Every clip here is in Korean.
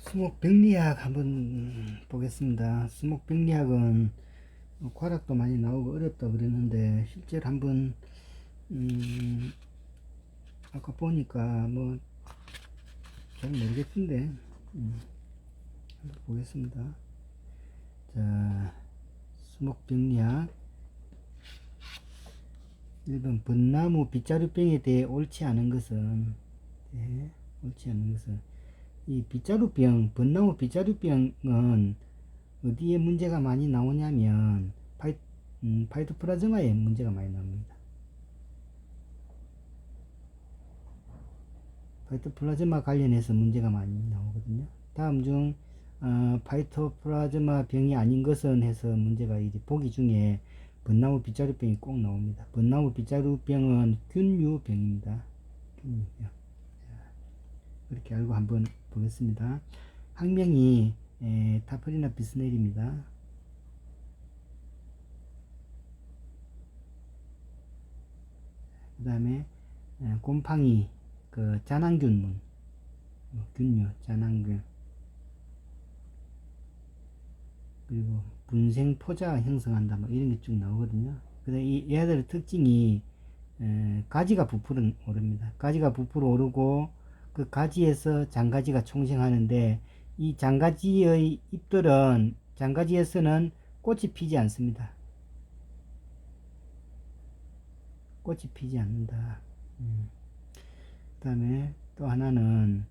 수목병리학 한번 보겠습니다. 수목병리학은 과락도 많이 나오고 어렵다 그랬는데 실제로 한번 아까 보니까 뭐 잘 모르겠던데 한번 보겠습니다. 자, 수목병리학 1번 벚나무 빗자루병에 대해 옳지 않은 것은 이 빗자루병, 벚나무 빗자루병은 어디에 문제가 많이 나오냐면 파이토플라즈마에 문제가 많이 나옵니다. 파이토플라즈마 관련해서 문제가 많이 나오거든요. 다음 중 파이토플라즈마 병이 아닌 것은 해서 문제가 이제 보기 중에 벚나무 빗자루병이 꼭 나옵니다. 벚나무 빗자루병은 균류병입니다. 균류병. 그렇게 알고 한번 보겠습니다. 학명이 타프리나 비스넬입니다. 그 다음에 곰팡이 그 잔황균문 균류 잔황균, 그리고 분생 포자 형성한다 뭐 이런 게 쭉 나오거든요. 그래서 이 얘들의 특징이 가지가 부풀어 오릅니다. 가지가 부풀어 오르고 그 가지에서 장가지가 총생하는데 이 장가지의 잎들은 장가지에서는 꽃이 피지 않습니다. 꽃이 피지 않는다. 그 다음에 또 하나는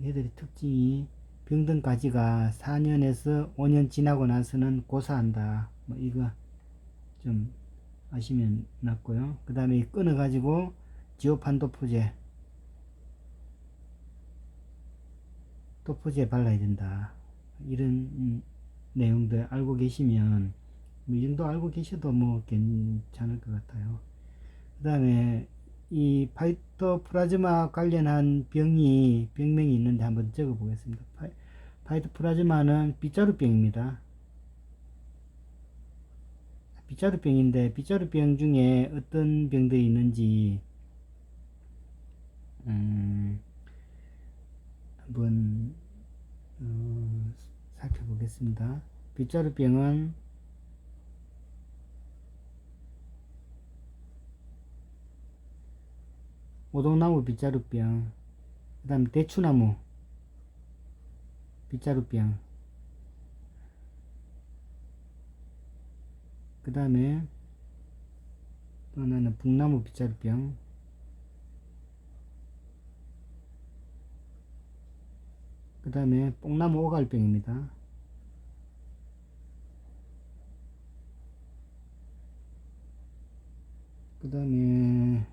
얘들의 특징이 병든 가지가 4년에서 5년 지나고 나서는 고사한다. 뭐 이거 좀 아시면 낫고요. 그 다음에 끊어 가지고 지오판도포제 발라야 된다. 이런 내용들 알고 계시면 이 정도 알고 계셔도 뭐 괜찮을 것 같아요. 그 다음에 이 파이토플라즈마 관련한 병명이 있는데 한번 적어 보겠습니다. 파이토플라즈마는 빗자루병입니다. 빗자루병인데 빗자루병 중에 어떤 병들이 있는지 한번 살펴보겠습니다. 빗자루병은 오동나무 빗자루병, 그 다음 대추나무 빗자루병, 그 다음에 또 하나는 북나무 빗자루병, 그 다음에 뽕나무 오갈병입니다. 그 다음에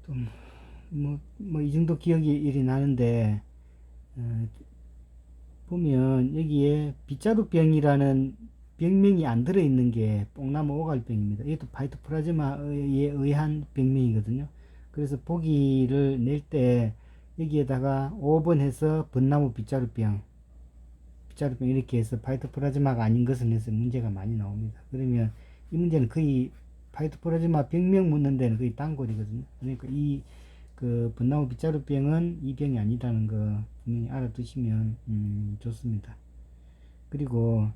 또 뭐 이 정도 기억이 일이 나는데 보면 여기에 빗자루병이라는 병명이 안 들어있는 게 뽕나무 오갈병입니다. 이것도 파이토플라즈마에 의한 병명이거든요. 그래서 보기를 낼 때 여기에다가 5번 해서 벚나무 빗자루병 이렇게 해서 파이토플라즈마가 아닌 것은 해서 문제가 많이 나옵니다. 그러면 이 문제는 거의 파이토플라즈마 병명 묻는 데는 거의 단골이거든요. 그러니까 이 그 벚나무 빗자루병은 이 병이 아니라는 거 분명히 알아두시면 좋습니다. 그리고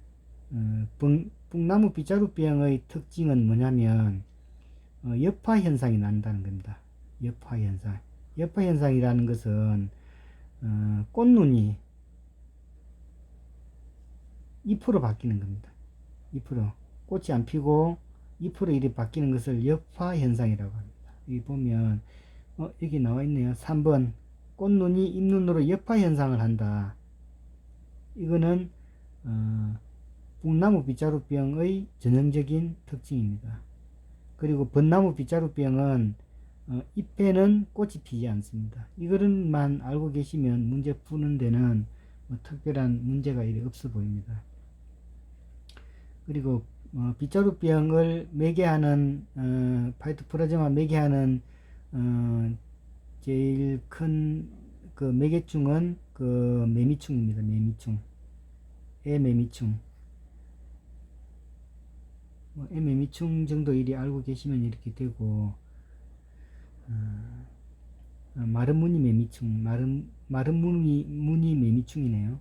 뽕나무 빗자루병의 특징은 뭐냐면 여파 현상이 난다는 겁니다. 여파 현상. 여파 현상이라는 것은 꽃눈이 잎으로 바뀌는 겁니다. 잎으로 꽃이 안 피고 잎으로 이렇게 바뀌는 것을 여파 현상이라고 합니다. 여기 보면 여기 나와 있네요. 3번 꽃눈이 잎눈으로 여파 현상을 한다. 이거는 뽕나무 빗자루병의 전형적인 특징입니다. 그리고 벚나무 빗자루병은 잎에는 꽃이 피지 않습니다. 이거만 알고 계시면 문제 푸는 데는 뭐 특별한 문제가 없어 보입니다. 그리고 빗자루병을 매개하는 파이토플라즈마 매개하는 제일 큰 그 매개충은 그 매미충입니다. 애매미충. 애매미충 정도 일이 알고 계시면 이렇게 되고 마른 무늬 매미충, 마른 무늬 매미충이네요.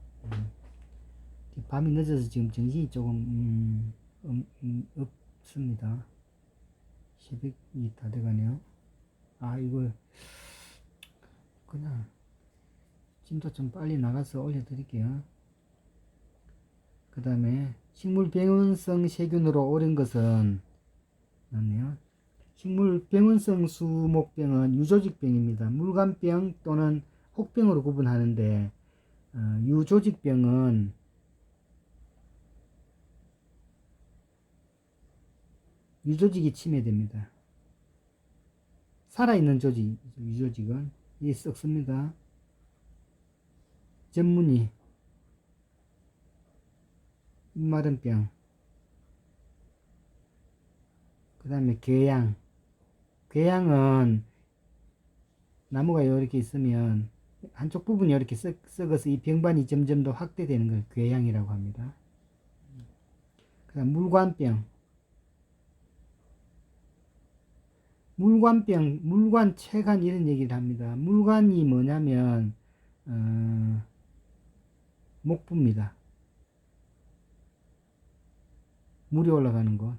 밤이 늦어서 지금 정신이 조금 없습니다. 새벽이 다 돼가네요. 이걸 그냥 찜도 좀 빨리 나가서 올려드릴게요. 그 다음에 식물 병원성 세균으로 오른 것은 맞네요. 식물 병원성 수목병은 유조직병입니다. 물관병 또는 혹병으로 구분하는데 유조직병은 유조직이 침해됩니다. 살아있는 조직, 유조직은 이 썩습니다. 전문의 입마른병, 그 다음에 궤양은 나무가 이렇게 있으면 한쪽 부분이 이렇게 썩어서 이 병반이 점점 더 확대되는 걸 궤양이라고 합니다. 그 다음 물관체간 이런 얘기를 합니다. 물관이 뭐냐면 목부입니다. 물이 올라가는 곳.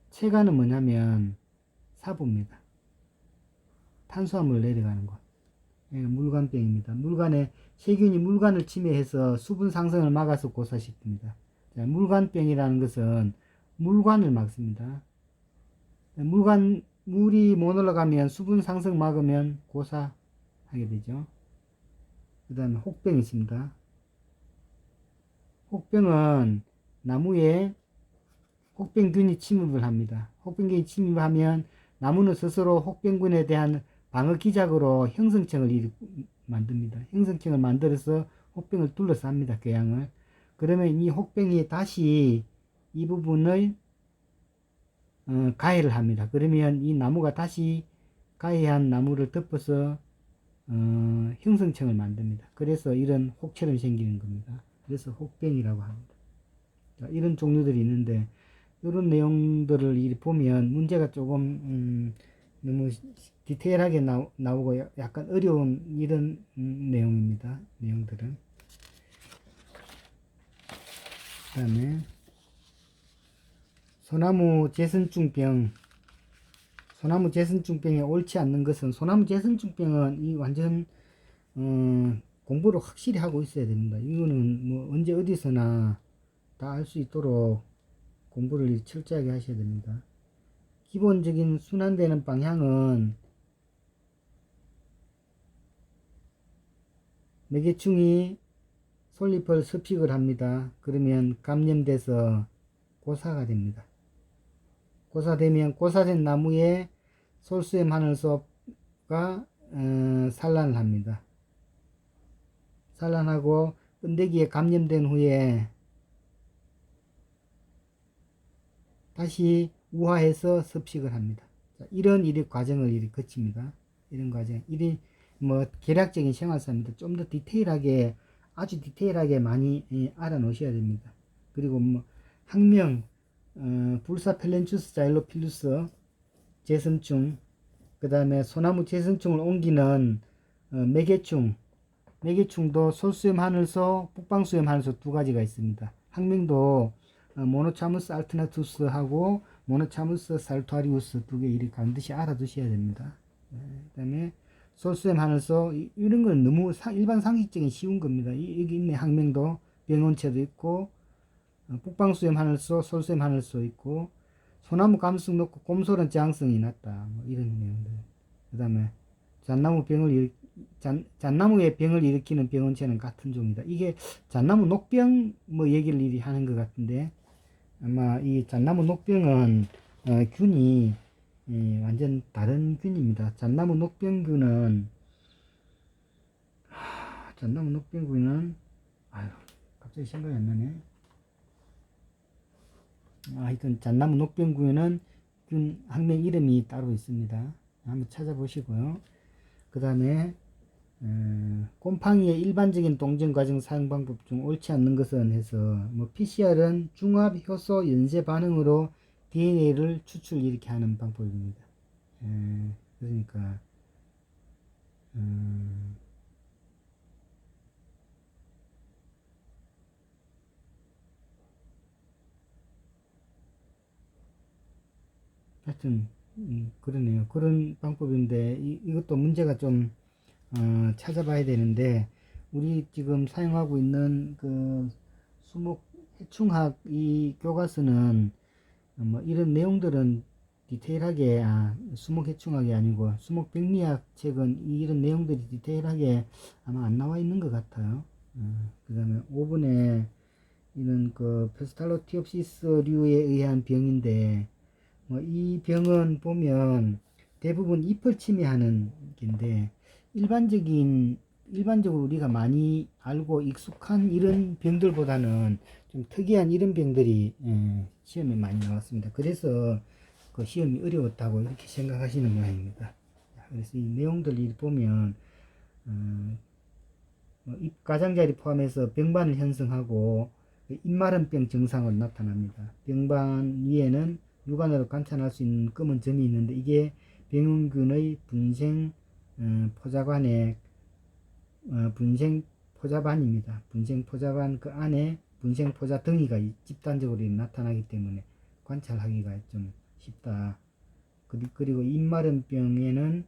체간은 뭐냐면 사부입니다. 탄수화물 내려가는 곳. 물관병입니다. 물관에 세균이 물관을 침해해서 수분 상승을 막아서 고사시킵니다. 자, 물관병이라는 것은 물관을 막습니다. 물이 못 올라가면 수분 상승 막으면 고사하게 되죠. 그 다음에 혹병이 있습니다. 혹병은 나무에 혹병균이 침입을 합니다. 혹병균이 침입하면 나무는 스스로 혹병균에 대한 방어 기작으로 형성층을 만듭니다. 형성층을 만들어서 혹병을 둘러쌉니다. 궤양을. 그러면 이 혹병이 다시 이 부분을 가해를 합니다. 그러면 이 나무가 다시 가해한 나무를 덮어서 형성층을 만듭니다. 그래서 이런 혹처럼 생기는 겁니다. 그래서 혹병이라고 합니다. 자, 이런 종류들이 있는데 이런 내용들을 보면 문제가 조금 너무 디테일하게 나오고 약간 어려운 이런 내용입니다. 내용들은. 그 다음에 소나무 재선충병. 소나무 재선충병에 옳지 않는 것은, 소나무 재선충병은 이 완전 공부를 확실히 하고 있어야 됩니다. 이거는 뭐 언제 어디서나 다 알 수 있도록 공부를 철저하게 하셔야 됩니다. 기본적인 순환되는 방향은 매개충이 솔잎을 습식을 합니다. 그러면 감염돼서 고사가 됩니다. 고사되면 고사된 나무에 솔수염 하늘소가 산란을 합니다. 산란하고 번데기에 감염된 후에 다시 우화해서 습식을 합니다. 자, 이런 과정을 거칩니다. 이런 과정. 뭐 계략적인 생활사입니다. 좀 더 디테일하게, 아주 디테일하게 많이 알아 놓으셔야 됩니다. 그리고 뭐 학명, 불사펠렌추스 자일로필루스 재선충, 그 다음에 소나무 재선충을 옮기는 매개충도 솔수염 하늘소, 북방수염 하늘소 두 가지가 있습니다. 학명도 모노차무스 알트나투스하고 모노차무스 살투아리우스 두 개 이렇게 반드시 알아두셔야 됩니다. 그 다음에 솔수염 하늘소, 이런 건 너무 일반 상식적인 쉬운 겁니다. 여기 있네. 학명도 병원체도 있고, 북방수염 하늘소, 솔수염 하늘소 있고, 소나무 감수성 높고 곰솔은 저항성이 낮다. 뭐 이런 내용들. 그 다음에 잣나무의 병을 일으키는 병원체는 같은 종이다. 이게 잣나무 녹병 뭐 얘기를 하는 것 같은데, 아마 이 잣나무 녹병은 균이 완전 다른 균입니다. 잣나무 녹병균은 아유, 갑자기 생각이 안 나네. 하여튼 잣나무 녹병균은 균 학명 이름이 따로 있습니다. 한번 찾아보시고요. 그 다음에 곰팡이의 일반적인 동정 과정 사용 방법 중 옳지 않는 것은 해서, 뭐 PCR은 중합 효소 연쇄 반응으로 DNA를 추출 이렇게 하는 방법입니다. 그러니까 음, 하여튼 그러네요. 그런 방법인데 이것도 문제가 좀 찾아봐야 되는데 우리 지금 사용하고 있는 그 수목 해충학 이 교과서는 뭐 이런 내용들은 디테일하게 수목 해충학이 아니고 수목 백리학 책은 이런 내용들이 디테일하게 아마 안 나와 있는 것 같아요. 그 다음에 5번에 이런 그 페스탈로티옵시스류에 의한 병인데 뭐 이 병은 보면 대부분 잎을 침해하는 게인데 일반적으로 우리가 많이 알고 익숙한 이런 병들보다는 좀 특이한 이런 병들이 시험에 많이 나왔습니다. 그래서 그 시험이 어려웠다고 이렇게 생각하시는 모양입니다. 그래서 이 내용들을 보면 잎 가장자리 포함해서 병반을 형성하고 잎마름병 증상으로 나타납니다. 병반 위에는 육안으로 관찰할 수 있는 검은 점이 있는데 이게 병균의 분생 포자관의 분생 포자반입니다. 분생 포자반 그 안에 분생 포자 덩이가 집단적으로 나타나기 때문에 관찰하기가 좀 쉽다. 그리고 잎마름병에는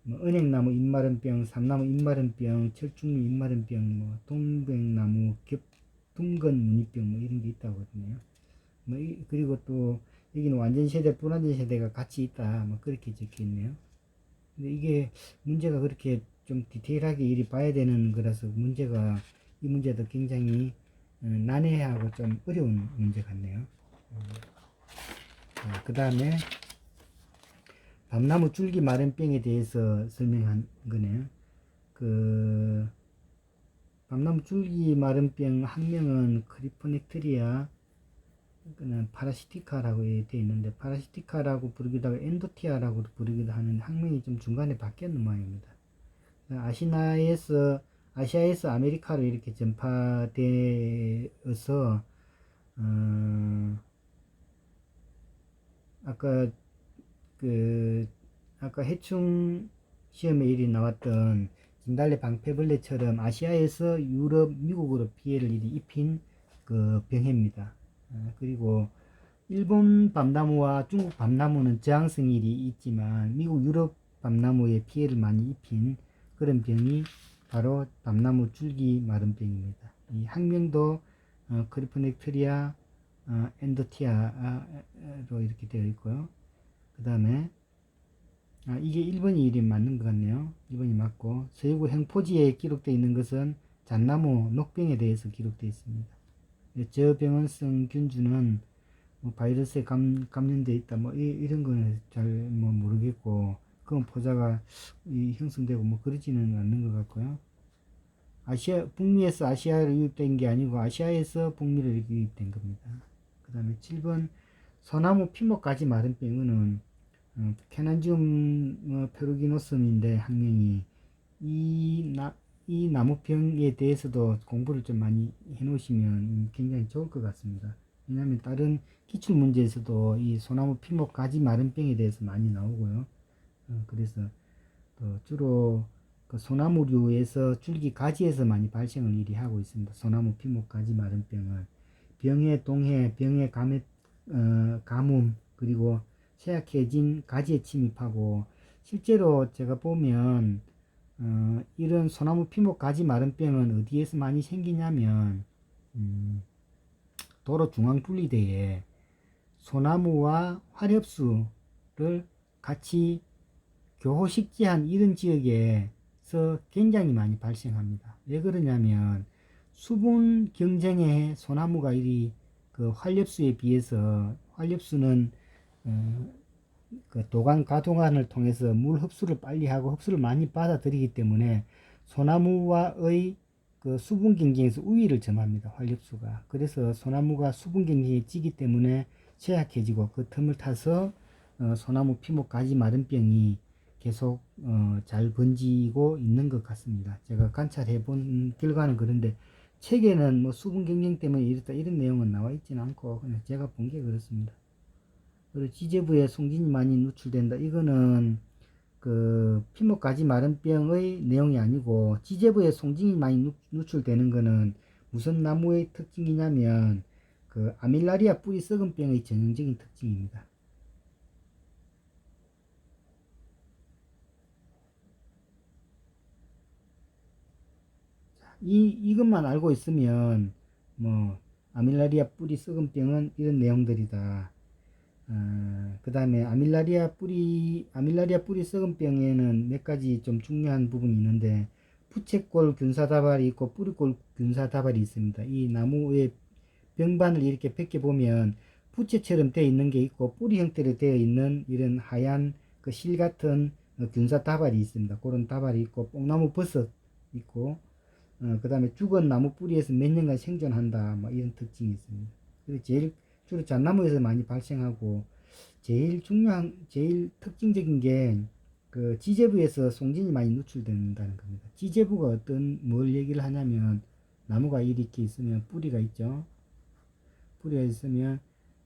뭐 은행나무 잎마름병, 삼나무 잎마름병, 철쭉류 잎마름병, 뭐 동백나무 둥근 무늬병 뭐 이런 게 있다고 하거든요. 뭐 그리고 또 여기는 완전 세대, 불완전 세대가 같이 있다. 뭐 그렇게 적혀 있네요. 근데 이게 문제가 그렇게 좀 디테일하게 이리 봐야 되는 거라서 이 문제도 굉장히 난해하고 좀 어려운 문제 같네요. 그 다음에 밤나무 줄기 마른병에 대해서 설명한 거네요. 그 밤나무 줄기 마른병 학명은 크리포넥트리아 그는 파라시티카라고 되어 있는데 파라시티카라고 부르기도 하고 엔도티아라고 부르기도 하는 학명이 좀 중간에 바뀌었는 모양입니다. 아시아에서 아메리카로 이렇게 전파되어서 아까 아까 해충 시험에 일이 나왔던 진달래 방패벌레처럼 아시아에서 유럽, 미국으로 피해를 일이 입힌 그 병해입니다. 그리고 일본 밤나무와 중국 밤나무는 저항성일이 있지만 미국, 유럽 밤나무에 피해를 많이 입힌 그런 병이 바로 밤나무 줄기 마른병입니다. 이 학명도 크리포넥트리아 엔도티아로 이렇게 되어 있고요. 그 다음에 이게 1번이 이름 맞는 것 같네요. 1번이 맞고 서해구 행포지에 기록되어 있는 것은 잣나무 녹병에 대해서 기록되어 있습니다. 저병원성 균주는 뭐 바이러스에 감염되어 있다 뭐 이런 거는 잘 뭐 모르겠고 그건 포자가 형성되고 뭐 그러지는 않는 것 같고요. 북미에서 아시아로 유입된 게 아니고 아시아에서 북미로 유입된 겁니다. 그 다음에 7번 소나무 피목가지 마른병은 캐난지움 페루기노섬인데 학명이 이 나무병에 대해서도 공부를 좀 많이 해 놓으시면 굉장히 좋을 것 같습니다. 왜냐하면 다른 기출 문제에서도 이 소나무 피목 가지 마른병에 대해서 많이 나오고요. 그래서 또 주로 그 소나무류에서 줄기 가지에서 많이 발생을 일이 하고 있습니다. 소나무 피목 가지 마른병은 병의 동해, 병의 가뭄 그리고 쇠약해진 가지에 침입하고 실제로 제가 보면 이런 소나무 피목 가지 마른병은 어디에서 많이 생기냐면 도로 중앙 분리대에 소나무와 화렵수를 같이 교호식재한 이런 지역에서 굉장히 많이 발생합니다. 왜 그러냐면 수분 경쟁에 소나무가 이리 그 활엽수에 비해서 활엽수는 그 도관 가동안을 통해서 물 흡수를 빨리 하고 흡수를 많이 받아들이기 때문에 소나무와의 그 수분 경쟁에서 우위를 점합니다. 활엽수가. 그래서 소나무가 수분 경쟁에 찌기 때문에 쇠약해지고 그 틈을 타서 소나무 피목 가지 마른병이 계속 잘 번지고 있는 것 같습니다. 제가 관찰해 본 결과는 그런데 책에는 뭐 수분 경쟁 때문에 이렇다 이런 내용은 나와 있지는 않고 그냥 제가 본 게 그렇습니다. 그리고 지제부에 송진이 많이 누출된다. 이거는 그 피목가지 마른병의 내용이 아니고 지제부에 송진이 많이 누출되는 거는 무슨 나무의 특징이냐면 그 아밀라리아 뿌리 썩은병의 전형적인 특징입니다. 이것만 알고 있으면 뭐 아밀라리아 뿌리 썩은병은 이런 내용들이다. 그 다음에 아밀라리아 뿌리 썩은 병에는 몇 가지 좀 중요한 부분이 있는데, 부채꼴 균사다발이 있고 뿌리꼴 균사다발이 있습니다. 이 나무의 병반을 이렇게 벗겨보면 부채처럼 되어 있는 게 있고 뿌리 형태로 되어 있는 이런 하얀 그 실 같은 균사다발이 있습니다. 그런 다발이 있고, 뽕나무 버섯 있고, 그 다음에 죽은 나무 뿌리에서 몇 년간 생존한다, 뭐 이런 특징이 있습니다. 그리고 제일 주로 잣나무에서 많이 발생하고, 제일 특징적인 게 그 지제부에서 송진이 많이 누출된다는 겁니다. 지제부가 뭘 얘기를 하냐면, 나무가 이렇게 있으면 뿌리가 있죠. 뿌리가 있으면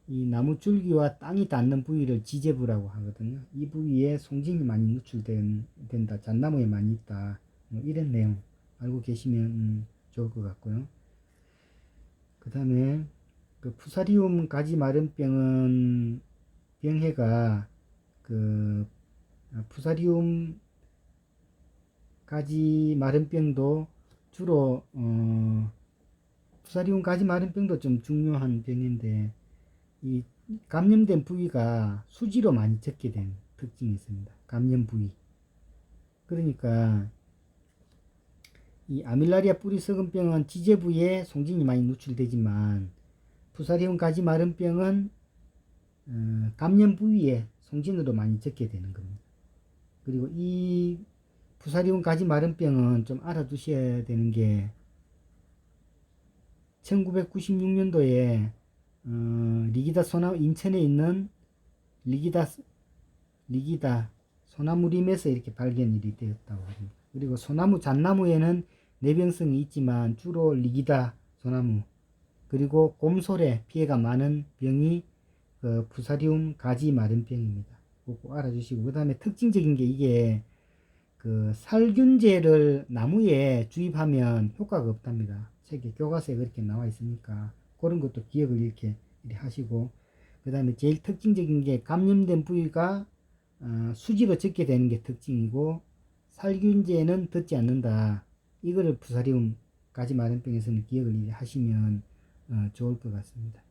이 나무 줄기와 땅이 닿는 부위를 지제부라고 하거든요. 이 부위에 송진이 많이 누출된다. 잣나무에 많이 있다. 뭐 이런 내용 알고 계시면 좋을 것 같고요. 그 다음에 그 푸사리움 가지 마른병은 병해가 그 푸사리움 가지 마른병도 주로 푸사리움 가지 마른병도 좀 중요한 병인데, 이 감염된 부위가 수지로 많이 적게 된 특징이 있습니다. 감염 부위. 그러니까 이 아밀라리아 뿌리 썩은병은 지제부에 송진이 많이 누출되지만, 푸사리움 가지 마른병은 감염 부위에 송진으로 많이 적게 되는 겁니다. 그리고 이 푸사리움 가지 마른병은 좀 알아두셔야 되는 게, 1996년도에 리기다 소나무, 인천에 있는 리기다 소나무림에서 이렇게 발견이 되었다고 합니다. 그리고 잣나무에는 내병성이 있지만 주로 리기다 소나무, 그리고 곰솔에 피해가 많은 병이 그 푸사리움 가지 마른병입니다. 꼭 알아주시고, 그 다음에 특징적인 게 이게 그 살균제를 나무에 주입하면 효과가 없답니다. 책에 교과서에 그렇게 나와 있으니까 그런 것도 기억을 이렇게 하시고, 그 다음에 제일 특징적인 게 감염된 부위가 수지로 적게 되는 게 특징이고, 살균제는 듣지 않는다. 이거를 푸사리움 가지 마른병에서는 기억을 하시면 좋을 것 같습니다.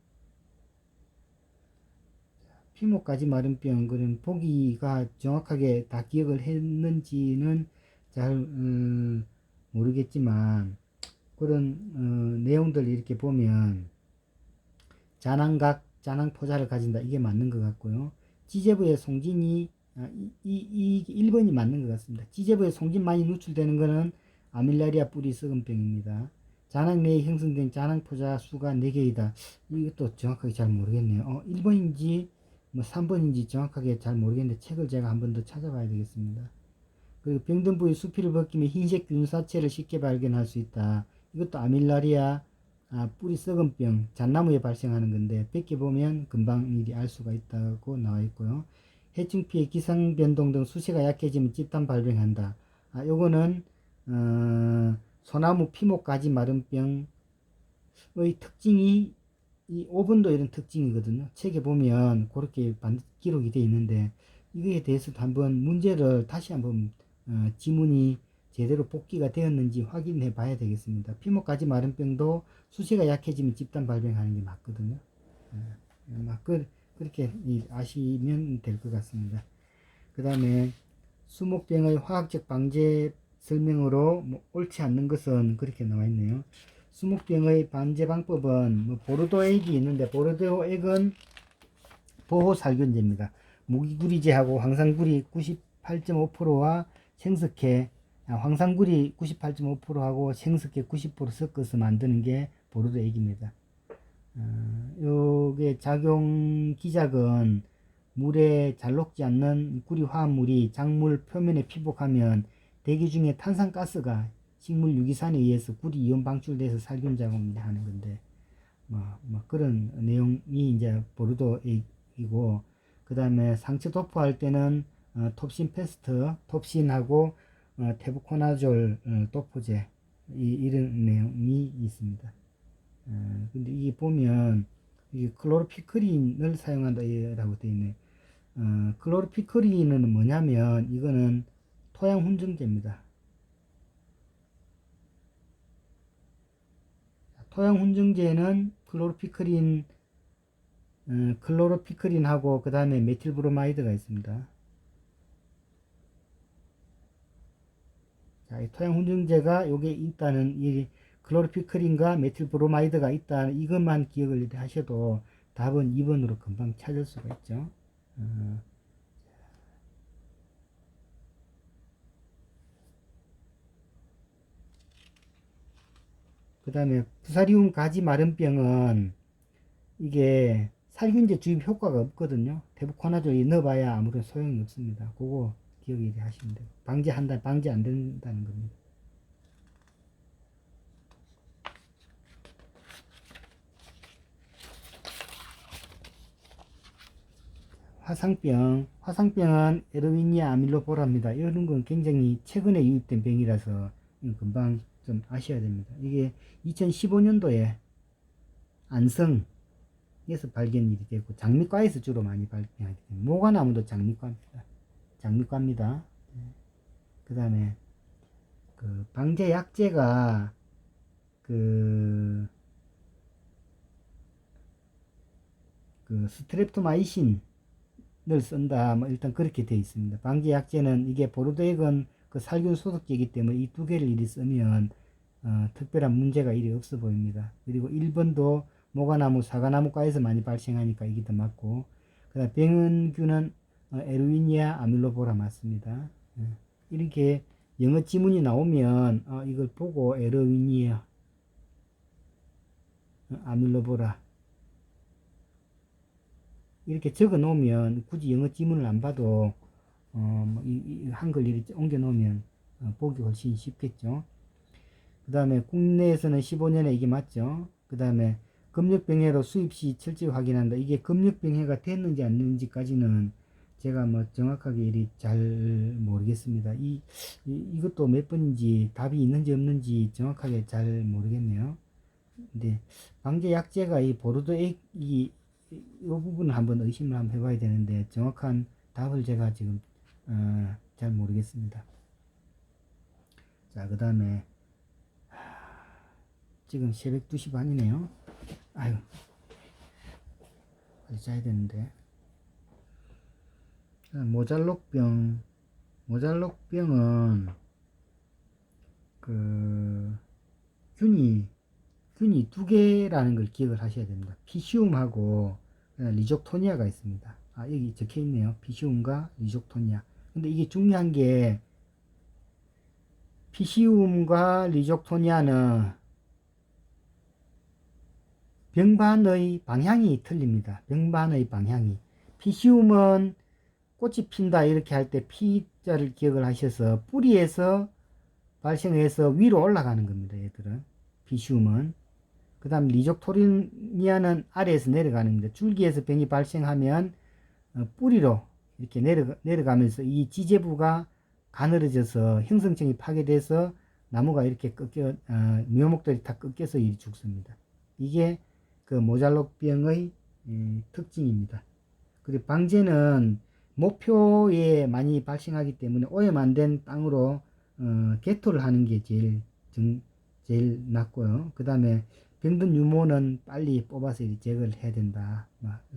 피목가지 마른병, 그런 보기가 정확하게 다 기억을 했는지는 잘 모르겠지만, 그런 내용들 이렇게 보면 잔항포자를 가진다, 이게 맞는 것 같고요. 지제부의 송진이 이 1번이 맞는 것 같습니다. 지제부의 송진 많이 누출되는 것은 아밀라리아 뿌리 썩은병입니다. 잔항 내에 형성된 잔항포자 수가 4개이다. 이것도 정확하게 잘 모르겠네요. 1번인지 뭐 3번인지 정확하게 잘 모르겠는데 책을 제가 한 번 더 찾아봐야 되겠습니다. 그리고 병든 부위 수피를 벗기면 흰색 균사체를 쉽게 발견할 수 있다. 이것도 아밀라리아 뿌리 썩은 병, 잣나무에 발생하는 건데, 벗겨보면 금방 미리 알 수가 있다고 나와 있고요. 해충 피해, 기상 변동 등 수세가 약해지면 집단 발병한다. 요거는 소나무 피목가지 마른병의 특징이 이 5번도 이런 특징이거든요. 책에 보면 그렇게 기록이 되어 있는데, 이거에 대해서도 한번 문제를 다시 한번 지문이 제대로 복기가 되었는지 확인해 봐야 되겠습니다. 피목가지 마른병도 수세가 약해지면 집단 발병하는 게 맞거든요. 그렇게 아시면 될 것 같습니다. 그 다음에 수목병의 화학적 방제 설명으로 옳지 않는 것은 그렇게 나와 있네요. 수목병의 방제 방법은 보르도액이 있는데, 보르도액은 보호살균제입니다. 무기구리제하고 황산구리 98.5%와 생석회, 황산구리 98.5%하고 생석회 90% 섞어서 만드는 게 보르도액입니다. 요게 작용 기작은 물에 잘 녹지 않는 구리 화합물이 작물 표면에 피복하면 대기 중에 탄산가스가 식물 유기산에 의해서 구리 이온 방출돼서 살균 작용을 하는 건데, 그런 내용이 이제 보르도액이고, 그 다음에 상처 도포할 때는 톱신 패스트, 톱신하고 테부코나졸 도포제 이런 내용이 있습니다. 근데 이게 보면 이게 클로로피크린을 사용한다라고 되어 있네. 클로로피크린은 뭐냐면 이거는 토양 훈증제입니다. 토양 훈증제는 클로로피크린하고 그 다음에 메틸브로마이드가 있습니다. 자, 이 토양 훈증제가 요게 있다는 이 클로로피크린과 메틸브로마이드가 있다는 이것만 기억을 하셔도 답은 2번으로 금방 찾을 수가 있죠. 그 다음에 부사리움 가지 마른병은 이게 살균제 주입 효과가 없거든요. 테부코나졸 넣어봐야 아무런 소용이 없습니다. 그거 기억을 하시면 돼요. 방지 안 된다는 겁니다. 화상병은 에르위니아 아밀로보라입니다. 이런 건 굉장히 최근에 유입된 병이라서 금방 좀 아셔야 됩니다. 이게 2015년도에 안성에서 발견이 되고 장미과에서 주로 많이 발견하게 됩니다. 모과나무도 장미과입니다. 그 다음에 그 방제 약제가 그 스트랩토마이신을 쓴다. 뭐 일단 그렇게 되어 있습니다. 방제 약제는 이게 보르도액은 그 살균 소독제이기 때문에 이 두 개를 이리 쓰면 특별한 문제가 이리 없어 보입니다. 그리고 1번도 모과나무, 사과나무과에서 많이 발생하니까 이게 더 맞고, 그 다음 병원균은 에르위니아 아밀로보라 맞습니다. 이렇게 영어 지문이 나오면 이걸 보고 에르위니아 아밀로보라 이렇게 적어 놓으면 굳이 영어 지문을 안 봐도 이 한글 이렇게 옮겨 놓으면 보기 훨씬 쉽겠죠. 그 다음에 국내에서는 15년에 이게 맞죠. 그 다음에 금력병해로 수입 시 철저히 확인한다. 이게 금력병해가 됐는지 안 됐는지까지는 제가 뭐 정확하게 잘 모르겠습니다. 이것도 몇 번인지 답이 있는지 없는지 정확하게 잘 모르겠네요. 근데 방제 약제가 이 보르도액 이 부분을 한번 의심을 한번 해봐야 되는데 정확한 답을 제가 지금 잘 모르겠습니다. 자, 그 다음에 지금 새벽 2시 반이네요. 아유, 빨리 자야 되는데. 모잘록병은 그 균이 두 개라는 걸 기억을 하셔야 됩니다. 피시움하고 리족토니아가 있습니다. 여기 적혀 있네요. 피시움과 리족토니아. 근데 이게 중요한 게 피시움과 리족토니아는 병반의 방향이 틀립니다. 병반의 방향이. 피시움은 꽃이 핀다 이렇게 할 때 피자를 기억을 하셔서 뿌리에서 발생해서 위로 올라가는 겁니다. 얘들은. 피시움은. 그 다음 리족토니아는 아래에서 내려가는 겁니다. 줄기에서 병이 발생하면 뿌리로 이렇게 내려가면서 이 지재부가 가늘어져서 형성층이 파괴돼서 나무가 이렇게 묘목들이 다 꺾여서 일이 죽습니다. 이게 그 모잘록병의 특징입니다. 그리고 방제는 목표에 많이 발생하기 때문에 오염 안 된 땅으로 개토를 하는 게 제일 낫고요. 그 다음에 병든 유모는 빨리 뽑아서 제거를 해야 된다.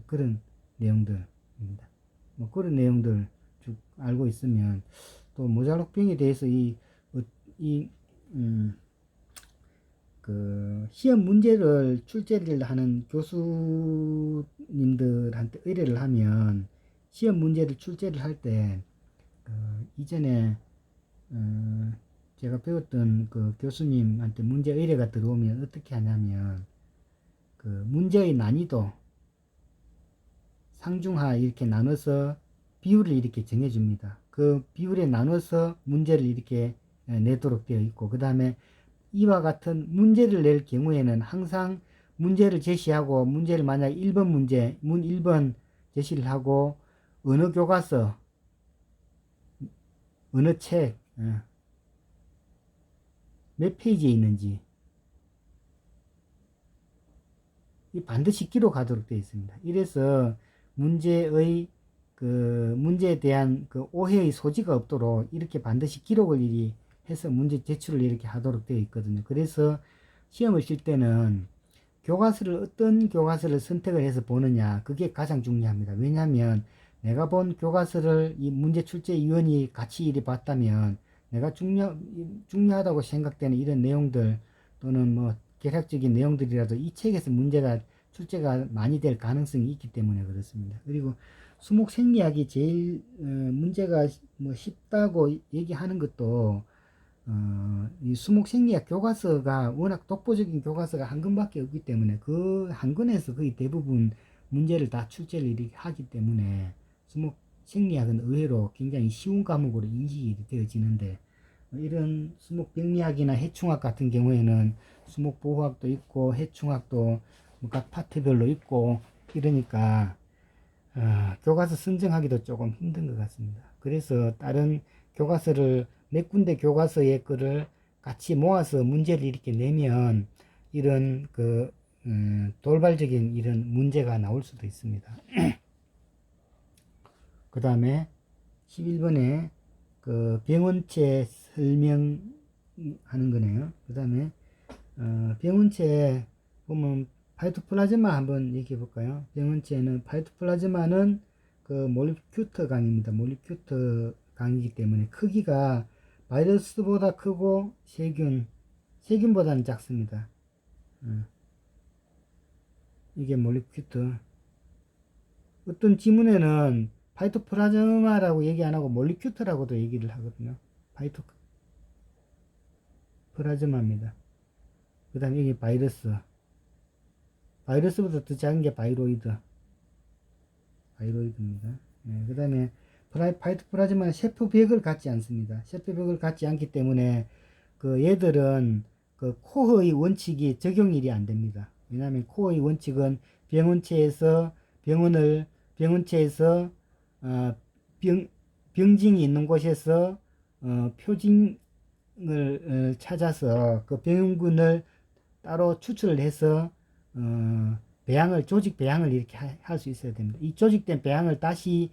그런 내용들입니다. 그런 내용들 쭉 알고 있으면 또 모잘록병에 대해서 시험 문제를 출제를 하는 교수님들한테 의뢰를 하면 시험 문제를 출제를 할 때 이전에 제가 배웠던 그 교수님한테 문제 의뢰가 들어오면 어떻게 하냐면 문제의 난이도 상중하 이렇게 나눠서 비율을 이렇게 정해줍니다. 그 비율에 나눠서 문제를 이렇게 내도록 되어 있고, 그 다음에 이와 같은 문제를 낼 경우에는 항상 문제를 제시하고, 문제를 만약 1번 문제, 문 1번 제시를 하고, 언어 교과서 어느 책, 몇 페이지에 있는지 이 반드시 기록하도록 되어 있습니다. 이래서 문제에 대한 그 오해의 소지가 없도록 이렇게 반드시 기록을 일이 해서 문제 제출을 이렇게 하도록 되어 있거든요. 그래서 시험을 칠 때는 어떤 교과서를 선택을 해서 보느냐, 그게 가장 중요합니다. 왜냐하면 내가 본 교과서를 이 문제 출제위원이 같이 이리 봤다면 내가 중요하다고 생각되는 이런 내용들 또는 뭐 개략적인 내용들이라도 이 책에서 출제가 많이 될 가능성이 있기 때문에 그렇습니다. 그리고 수목 생리학이 제일 문제가 뭐 쉽다고 얘기하는 것도 이 수목 생리학 교과서가 워낙 독보적인 교과서가 한 권밖에 없기 때문에 그 한 권에서 거의 대부분 문제를 다 출제를 이렇게 하기 때문에 수목 생리학은 의외로 굉장히 쉬운 과목으로 인식이 되어지는데 이런 수목 병리학이나 해충학 같은 경우에는 수목 보호학도 있고 해충학도 뭐 각 파트별로 있고 이러니까 교과서 선정하기도 조금 힘든 것 같습니다. 그래서 다른 교과서를 몇 군데 교과서의 거를 같이 모아서 문제를 이렇게 내면 이런 돌발적인 이런 문제가 나올 수도 있습니다. 그 다음에 11번에 그 병원체 설명하는 거네요. 그 다음에 병원체 보면 파이토플라즈마 한번 얘기해 볼까요? 병원체는 파이토플라즈마는 그 몰리큐터 강입니다. 몰리큐터 강이기 때문에 크기가 바이러스보다 크고 세균보다는 작습니다. 이게 몰리큐터. 어떤 지문에는 파이토플라즈마라고 얘기 안 하고 몰리큐터라고도 얘기를 하거든요. 파이토플라즈마입니다. 그 다음에 이게 바이러스보다 더 작은 게 바이로이드입니다. 네, 그 다음에 파이토플라즈마는 셰프백을 갖지 않습니다. 셰프백을 갖지 않기 때문에 그 얘들은 그 코어의 원칙이 적용일이 안 됩니다. 왜냐하면 코어의 원칙은 병원체에서 병징이 있는 곳에서 표징을 찾아서 그 병균을 따로 추출을 해서 조직 배양을 이렇게 할 수 있어야 됩니다. 이 조직된 배양을 다시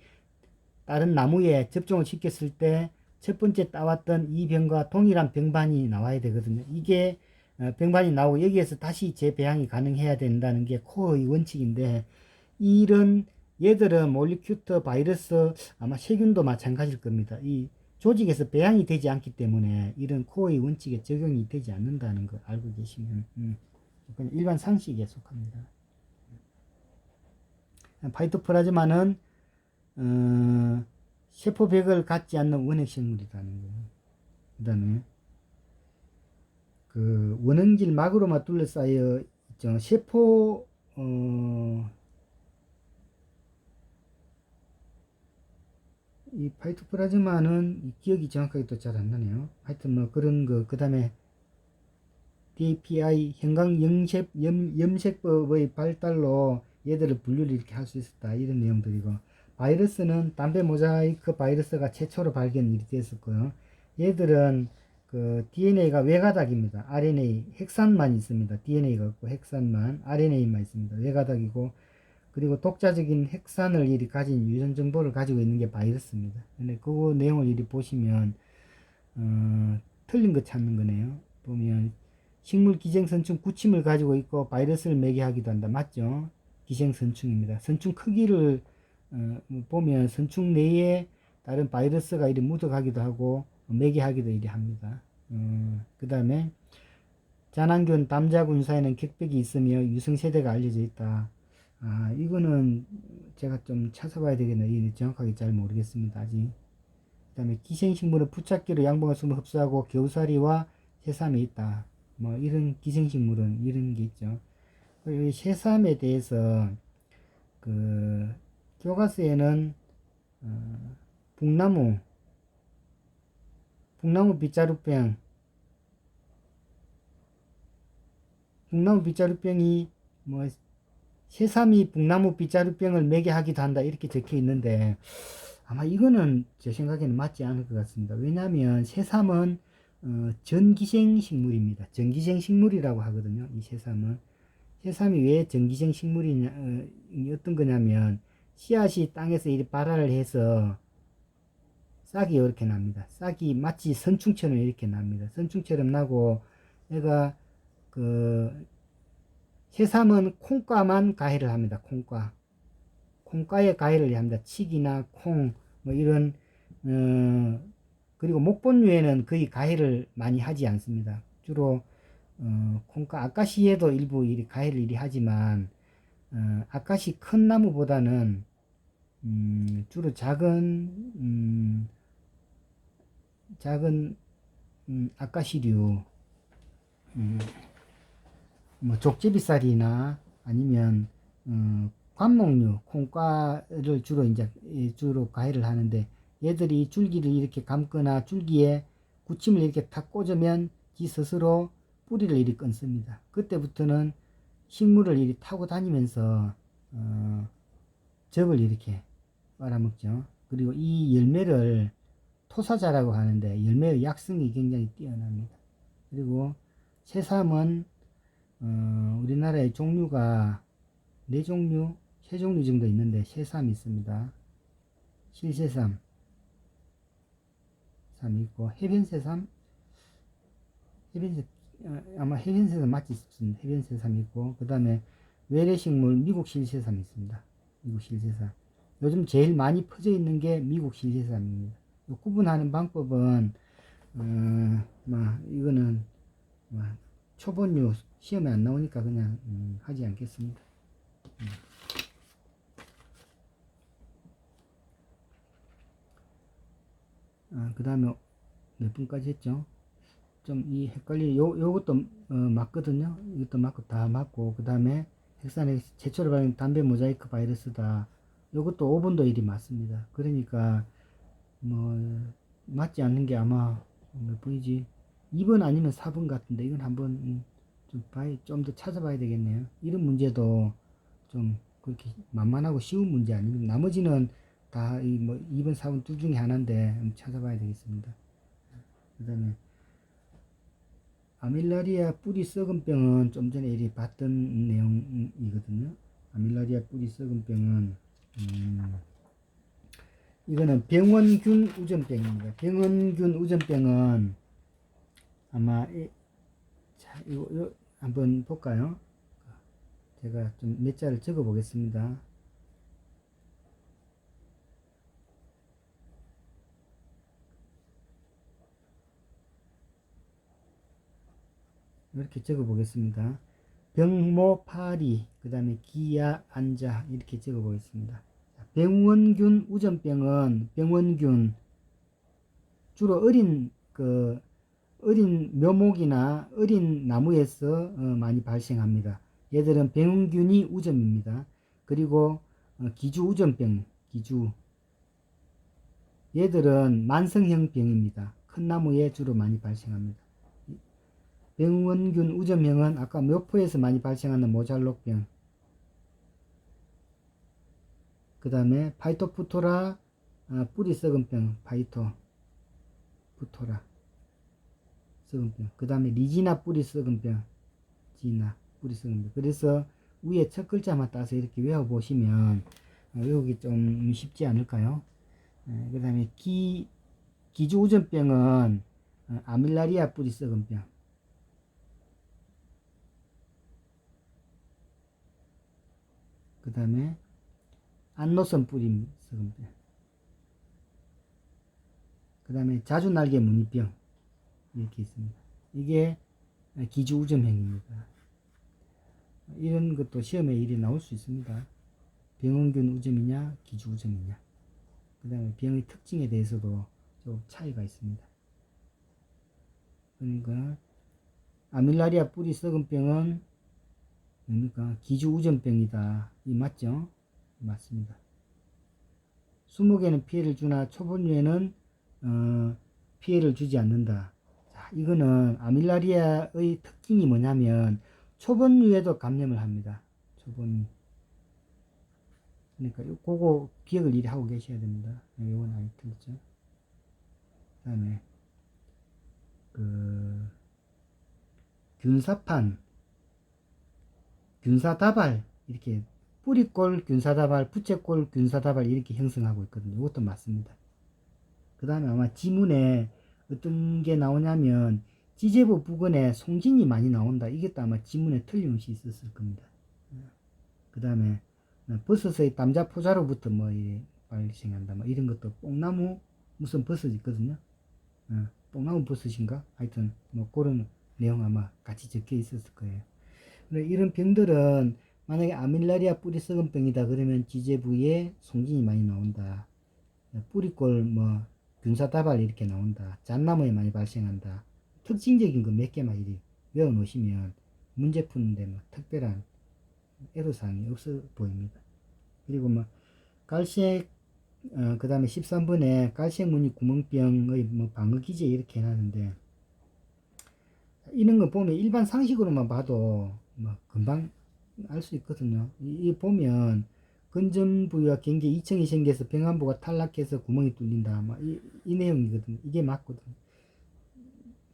다른 나무에 접종을 시켰을 때 첫 번째 따왔던 이 병과 동일한 병반이 나와야 되거든요. 이게 병반이 나오고 여기에서 다시 재배양이 가능해야 된다는 게 코어의 원칙인데 이런 얘들은 몰리큐터 바이러스 아마 세균도 마찬가지일 겁니다. 이 조직에서 배양이 되지 않기 때문에 이런 코어의 원칙에 적용이 되지 않는다는 걸 알고 계시면 그냥 일반 상식에 속합니다. 파이토플라즈마는 세포백을 갖지 않는 원핵생물이라는 거예요. 그 다음에 그 원형질 막으로만 둘러싸여 있죠. 이 파이토플라즈마는 기억이 정확하게 또 잘 안 나네요. 하여튼 뭐 그런 거, 그 다음에 DPI 형광 염색법의 발달로 얘들을 분류를 이렇게 할 수 있었다. 이런 내용들이고, 바이러스는 담배 모자이크 바이러스가 최초로 발견이 됐었고요. 얘들은 그 DNA가 외가닥입니다. RNA, 핵산만 있습니다. DNA가 없고 핵산만, RNA만 있습니다. 외가닥이고, 그리고 독자적인 핵산을 이리 가진 유전 정보를 가지고 있는 게 바이러스입니다. 근데 그 내용을 이리 보시면 틀린 거 찾는 거네요. 보면 식물 기생선충 구침을 가지고 있고 바이러스를 매개하기도 한다. 맞죠? 기생선충입니다. 선충 크기를 보면 선충 내에 다른 바이러스가 이리 묻어가기도 하고 매개하기도 이리 합니다. 그 다음에 잔항균 담자군 사이에는 격벽이 있으며 유성세대가 알려져 있다. 이거는 제가 좀 찾아봐야 되겠네요. 정확하게 잘 모르겠습니다. 아직. 그 다음에 기생식물은 부착기로 양분과 수분을 흡수하고 겨우살이와 새삼에 있다. 뭐 이런 기생식물은 이런 게 있죠. 그리고 새삼에 대해서 그 교과서에는 북나무 빗자루병이 새삼이 북나무 빗자루병을 매개하기도 한다 이렇게 적혀 있는데 아마 이거는 제 생각에는 맞지 않을 것 같습니다. 왜냐하면 새삼은 전기생 식물입니다. 전기생 식물이라고 하거든요. 이 새삼은. 새삼이 왜 전기생 식물이냐, 어떤 거냐면 씨앗이 땅에서 이렇게 발화를 해서 싹이 이렇게 납니다. 싹이 마치 선충처럼 이렇게 납니다. 선충처럼 나고 얘가 그 새삼은 콩과만 가해를 합니다. 콩과에 가해를 합니다. 칡이나 콩 뭐 이런 그리고 목본류에는 거의 가해를 많이 하지 않습니다. 주로 콩과 아카시에도 일부 가해를 이리 하지만 아카시 큰 나무보다는 주로 작은 아카시류 뭐 족제비살이나 아니면 관목류 콩과를 주로 가해를 하는데 얘들이 줄기를 이렇게 감거나 줄기에 굳힘을 이렇게 탁 꽂으면 지 스스로 뿌리를 이렇게 끊습니다. 그때부터는 식물을 이렇게 타고 다니면서 적을 이렇게 빨아먹죠. 그리고 이 열매를 토사자라고 하는데 열매의 약성이 굉장히 뛰어납니다. 그리고 새삼은 우리나라의 종류가 4종류, 3종류 정도 있는데 새삼이 있습니다. 실새삼 있고 해변새삼, 아마 해변새삼 맞지 싶습니다. 해변새삼 있고 그 다음에 외래식물 미국 실새삼 있습니다. 미국 실새삼. 요즘 제일 많이 퍼져 있는 게 미국 실새삼입니다. 구분하는 방법은 이거는 초본류 시험에 안 나오니까 그냥 하지 않겠습니다. 그 다음에 몇 분까지 했죠? 좀 이 요것도 맞거든요. 이것도 맞고 다 맞고 그 다음에 핵산에 제초로 발견 담배 모자이크 바이러스다. 요것도 5번도 일이 맞습니다. 그러니까 뭐 맞지 않는 게 아마 몇 번이지? 2번 아니면 4번 같은데 이건 한번 좀 더 찾아봐야 되겠네요. 이런 문제도 좀 그렇게 만만하고 쉬운 문제 아닙니다. 나머지는 다 뭐 2번, 4번 둘 중에 하나인데 찾아봐야 되겠습니다. 그 다음에 아밀라리아 뿌리 썩은 병은 좀 전에 이리 봤던 내용이거든요. 아밀라리아 뿌리 썩은 병은 이거는 병원균 우전병입니다. 병원균 우전병은 아마 자, 이거 한번 볼까요? 제가 좀 몇 자를 적어 보겠습니다. 이렇게 적어 보겠습니다. 병모파리, 그 다음에 기야, 안자 이렇게 적어 보겠습니다. 병원균 우전병은 병원균 주로 어린 묘목이나 어린 나무에서 많이 발생합니다. 얘들은 병균이 우점입니다. 그리고 기주 우점병, 얘들은 만성형 병입니다. 큰 나무에 주로 많이 발생합니다. 병원균 우점형은 아까 묘포에서 많이 발생하는 모잘록병, 그 다음에 파이토프토라 뿌리 썩은병, 파이토프토라 썩은병, 그 다음에 리지나 뿌리 썩은병, 지나 뿌리 썩은병. 그래서 위에 첫 글자만 따서 이렇게 외워보시면 외우기 좀 쉽지 않을까요? 그 다음에 기주우전병은 아밀라리아 뿌리 썩은병, 그 다음에 안노선 뿌리 썩은병, 그 다음에 자주날개 무늬병 이렇게 있습니다. 이게 기주우점형입니다. 이런 것도 시험에 일이 나올 수 있습니다. 병원균 우점이냐 기주우점이냐, 그 다음에 병의 특징에 대해서도 좀 차이가 있습니다. 그러니까 아밀라리아 뿌리 썩은 병은 뭡니까? 기주우점병이다. 이 맞죠? 맞습니다. 수목에는 피해를 주나 초본류에는 피해를 주지 않는다. 자, 이거는 아밀라리아의 특징이 뭐냐면 초본류에도 감염을 합니다. 초본류. 그러니까 그거 기억을 이리 하고 계셔야 됩니다. 요건 아이 틀렸죠. 그 다음에 그 균사판, 균사다발 이렇게 뿌리꼴 균사다발, 부채꼴 균사다발 이렇게 형성하고 있거든요. 이것도 맞습니다. 그 다음에 아마 지문에 어떤 게 나오냐면 지제부 부근에 송진이 많이 나온다. 이것도 아마 지문에 틀림없이 있었을 겁니다. 그 다음에 버섯의 남자포자로부터 뭐 발생한다. 뭐 이런 것도 뽕나무 무슨 버섯이 있거든요. 뽕나무 버섯인가? 하여튼 뭐 그런 내용 아마 같이 적혀 있었을 거예요. 이런 병들은 만약에 아밀라리아 뿌리 썩은 병이다 그러면 지제부에 송진이 많이 나온다. 뿌리꼴 뭐 균사다발 이렇게 나온다. 잣나무에 많이 발생한다. 특징적인 거 몇 개만 이리 외워 놓으시면 문제 푸는데 뭐 특별한 애로사항이 없어 보입니다. 그리고 뭐 갈색 그 다음에 13번에 갈색 무늬 구멍병의 뭐 방어 기제 이렇게 해놨는데 이런 거 보면 일반 상식으로만 봐도 뭐 금방 알 수 있거든요. 이 보면 근점 부위와 경계 이청이 생겨서 병안부가 탈락해서 구멍이 뚫린다. 이 내용이거든요. 이게 맞거든.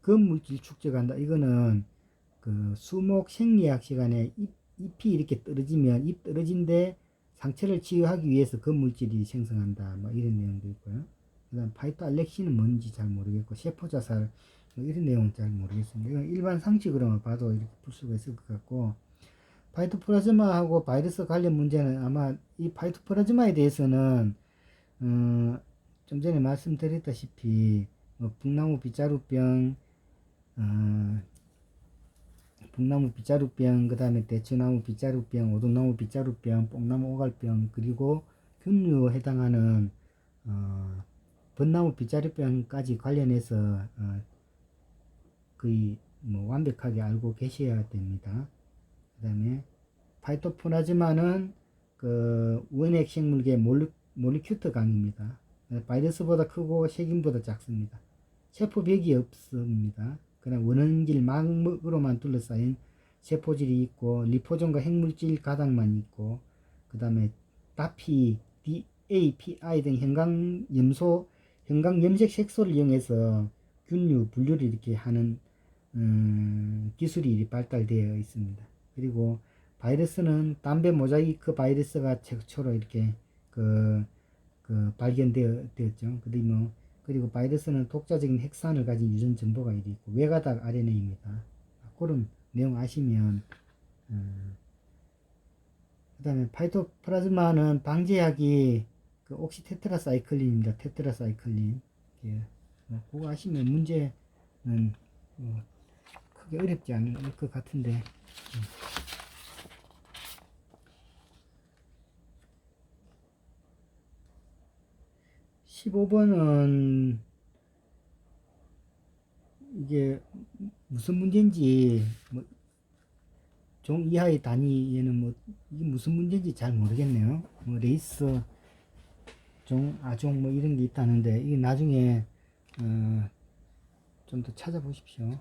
근물질 축적한다. 이거는 그 수목 생리학 시간에 잎이 이렇게 떨어지면 잎 떨어진데 상처를 치유하기 위해서 근물질이 생성한다. 뭐 이런 내용도 있고요. 그 다음 파이토알렉신은 뭔지 잘 모르겠고 세포자살 뭐 이런 내용은 잘 모르겠습니다. 이건 일반 상식으로만 봐도 이렇게 풀 수가 있을 것 같고 파이토플라즈마하고 바이러스 관련 문제는 아마 이 파이토플라즈마에 대해서는 좀 전에 말씀드렸다시피 뭐 북나무 빗자루병 북나무 빗자루병, 그 다음에 대추나무 빗자루병, 오동나무 빗자루병, 뽕나무 오갈병, 그리고 균류에 해당하는 벚나무 빗자루병까지 관련해서 거의 뭐 완벽하게 알고 계셔야 됩니다. 그 다음에 파이토플라즈마는 그 원핵 생물계 몰리큐트 강입니다. 바이러스보다 크고 세균보다 작습니다. 세포벽이 없습니다. 그냥 원형질 망으로만 둘러싸인 세포질이 있고 리포존과 핵물질 가닥만 있고 그 다음에 다피, DAPI 등 형광염색 색소를 이용해서 균류 분류를 이렇게 하는 기술이 발달되어 있습니다. 그리고 바이러스는 담배 모자이크 바이러스가 최초로 이렇게 발견되었죠. 그리고 바이러스는 독자적인 핵산을 가진 유전 정보가 있고 외가닥 RNA입니다. 그런 내용 아시면 그 다음에 파이토플라즈마는 방제약이 그 옥시테트라사이클린입니다. 테트라사이클린. 예. 그거 아시면 문제는 크게 어렵지 않을 것 같은데 15번은 이게 무슨 문제인지 종 이하의 단위에는 이게 무슨 문제인지 잘 모르겠네요. 레이스 종, 아종 이런 게 있다는데 이게 나중에 좀 더 찾아보십시오.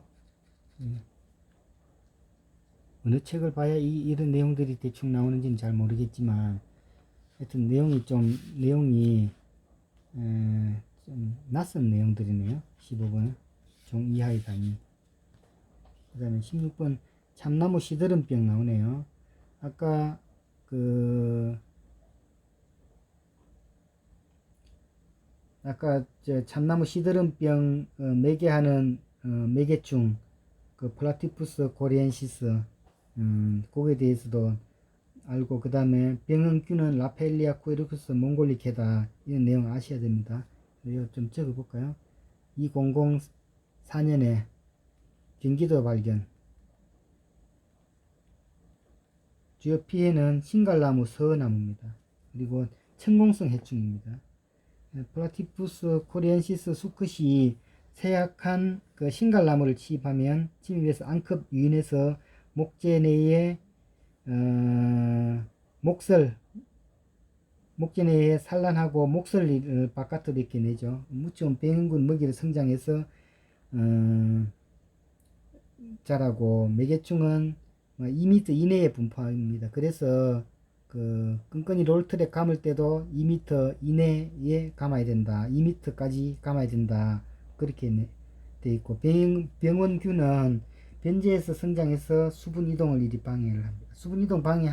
어느 책을 봐야 이런 내용들이 대충 나오는지는 잘 모르겠지만 하여튼 내용이 좀 낯선 내용들이네요. 15번 종 이하의 단위. 그 다음에 16번 참나무 시드름병 나오네요. 아까 저 참나무 시드름병 매개하는 매개충 그 플라티푸스 코리엔시스 그거에 대해서도 알고 그 다음에 병흥균은 라펠리아 쿠에르쿠스 몽골리케다 이런 내용 아셔야 됩니다. 이거 좀 적어 볼까요? 2004년에 경기도 발견. 주요 피해는 신갈나무, 서나무입니다. 그리고 천공성 해충입니다. 플라티푸스 코리엔시스 수컷이 세약한 그 신갈나무를 침입해서 앙컵 유인해서 목재 내에 목재 내에 산란하고 목설을 바깥으로 이렇게 내죠. 무치온 병균 먹이를 성장해서 자라고 매개충은 2m 이내에 분포합니다. 그래서 그 끈끈이 롤트랙 감을 때도 2m 이내에 감아야 된다. 2m까지 감아야 된다. 그렇게 돼 있고, 병원균은 변제해서 성장해서 수분 이동을 이리 방해를 합니다. 수분 이동 방해